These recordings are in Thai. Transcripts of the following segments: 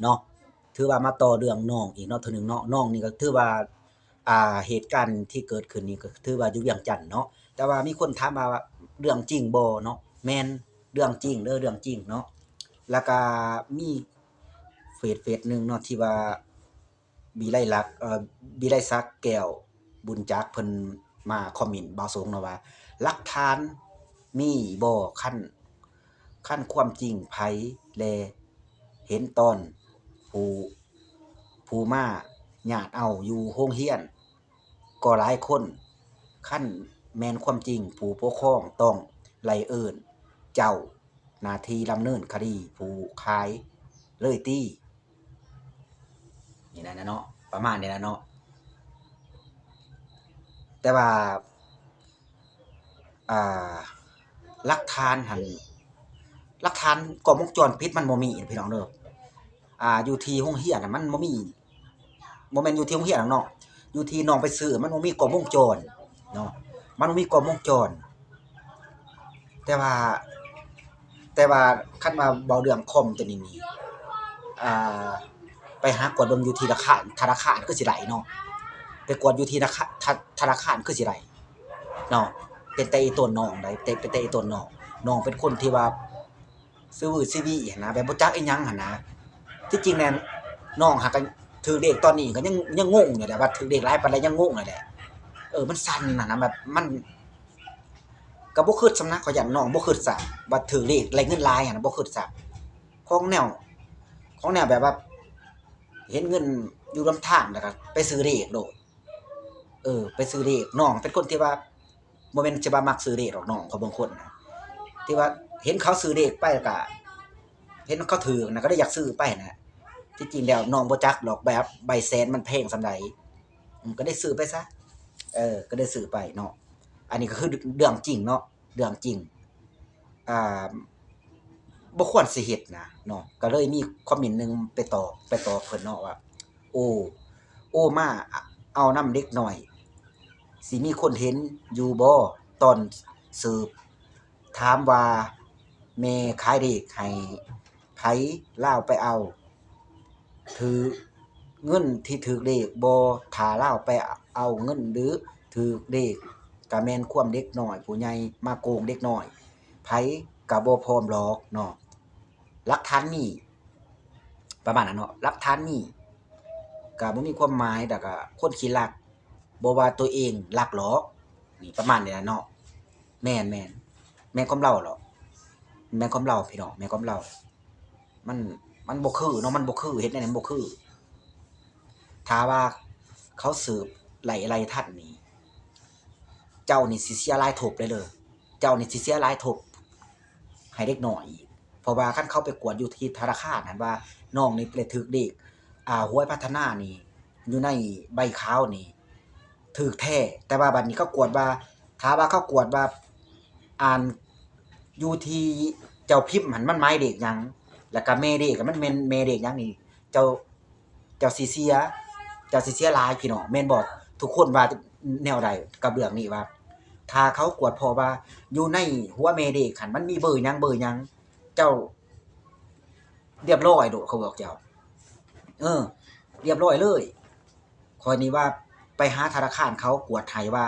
เนาะถือว่ามาต่อเรื่องน้องอีกเนาะเทื่อหนึ่งเนาะน้องนี่ก็ถือว่าเหตุการณ์ที่เกิดขึ้นนี่ก็ถือว่าอยู่เวียงจันทน์เนาะแต่ว่ามีคนถามมาว่าเรื่องจริงบ่เนาะแม่นเรื่องจริงเด้อเรื่องจริงเนาะแล้วก็มีเฟซหนึ่งเนาะที่ว่าบิไลลักษณ์บิไลศักดิ์แก้วบุญจักเพิ่นมาคอมเมนต์บ่าวสงเนาะว่าหลักฐานมีบ่คันความจริงไผแลเห็นตอนผู้ผู้มาญาติเอาอยู่โรงเรียนก็หลายคนคันแม่นความจริงผู้ปกครองต้องไล่เอิ้นเจ้าหน้าที่ดำเนินคดีผู้ขายเลยตินี่นั่นน่ะเนาะประมาณนี้ล่ะเนาะแต่ว่าอ่าหลักฐานหั้นหลักฐานกล้องวงจรปิดมันบ่มีพี่น้องเด้ออยู่ที่โรงเรียนน่ะมันบ่มีบ่แม่นอยู่ที่โรงเรียนหรอกเนาะอยู่ที่น้องไปซื้อมันบ่มีกล้องวงจรเนาะมันบ่มีกล้องวงจรแต่ว่าแต่ว่าคันว่าเว้าเรื่องคอมตัวนี้นี่อ่าไปหากวดเบิ่งอยู่ที่ธนาคารคือสิได้เนาะไปกวดอยู่ที่ธนาคารคือสิได้เนาะเป็นแต่อีต้นน้องได้เป็นแต่อีต้นน้องเป็นคนที่ว่าซื่อบื้อซื่อบี้หั้นนะแบบบ่จักอิหยังหั้นนะที่จริงแล้วน้องหากก็ถือเลขตอนนี้ก็ยังงงอยู่แหละว่าถือเลขหลายปานใดยังงงนั่นแหละมันสั่นน่ะนะแบบมันก็บ่คิดส่ำนะข้อยย้านน้องบ่คิดซ้ำว่าถือเลขได้เงินหลายหั้นน่ะบ่คิดซ้ำของแนวแบบว่าเห็นเงินอยู่นำทางแล้วก็ไปซื้อเลขโลดไปซื้อเลขน้องเป็นคนที่ว่าบ่แม่นสิว่ามักซื้อเลขดอกน้องเขาบางคนน่ะที่ว่าเห็นเขาซื้อเลขไปแล้วก็เห็นเขาถือน่ะก็เลยอยากซื้อไปน่ะที่จริงแล้วน้องบ่จักดอกแบบใบแสนมันแพงส่ำใดก็ได้ซื้อไปซะก็ได้ซื้อไปเนาะอันนี้ก็คือเรื่องจริงเนาะเรื่องจริงอ่าบ่ควรสิเฮ็ดนะเนาะก็เลยมีคอมเมนต์หนึ่งไปตอบเพิ่นเนาะว่าโอ้มาเอานำเด็กน้อยสิมีคนเห็นอยู่บ่ตอนสืบถามว่าแม่ขายเลขให้ไผลาวไปเอาถือเงินที่ถือเลขบ่ถ้าลาวไปเอาเงินหรือถือเลขก็แม่นความเด็กน้อยผู้ใหญ่มาโกงเด็กน้อยไผก็บ่พร้อมหรอกเนาะหลักฐานมีประมาณนั้นเนาะหลักฐานมีก็บ่มีความหมายแล้วก็คนขี้ลักบ่ว่าตัวเองลักหรอกนี่ประมาณนี้ล่ะเนาะแม่นแม่นความเล่าเหรอแม่นความเล่าพี่น้องแม่นความเล่ามันบ่คือเนาะมันบ่คือเฮ็ดแนวนั้นบ่คือถ้าว่าเขาสืบไล่ทันนี่เจ้านี่สิเสียหลายทบเลยเด้อเจ้านี่สิเสียหลายทบให้เด็กน้อยอีกเพราะว่าคันเขาไปกวดอยู่ที่ธนาคารนั่นว่าน้องนี่ไปถูกเลขห้วยพัฒนานี่อยู่ในใบขาวนี่ถูกแท้แต่ว่าบัดนี้เขากวดว่าถ้าว่าเขากวดว่าอ่านอยู่ที่เจ้าพิมพ์หันมันหมายเลขหยังแล้วก็แม่เลขมันแม่นแม่เลขหยังนี่เจ้าสิเสียหลายพี่น้องแม่นบ่ทุกคนว่าแนวใดกับเรื่องนี้ว่าถ้าเขากวดพอว่าอยู่ในหัวแม่เลขหันมันมีเบอร์หยังเจ้าเรียบร้อยโดดเขาบอกเจ้าเรียบร้อยเลยข้อยนี้ว่าไปหาธนาคารเขากวดให้ว่า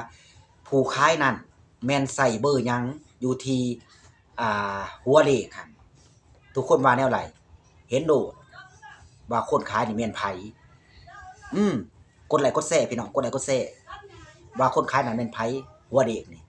ผู้ขายนั่นแม่นใส่เบอร์หยังอยู่ที่หัวเลขหั่นทุกคนว่าแนวใดเห็นโดดว่าคนขายนี่แม่นไผกดไลค์กดแชร์พี่น้องกดไลค์กดแชร์ว่าคนขายนั่นแม่นไผหัวเลขนี่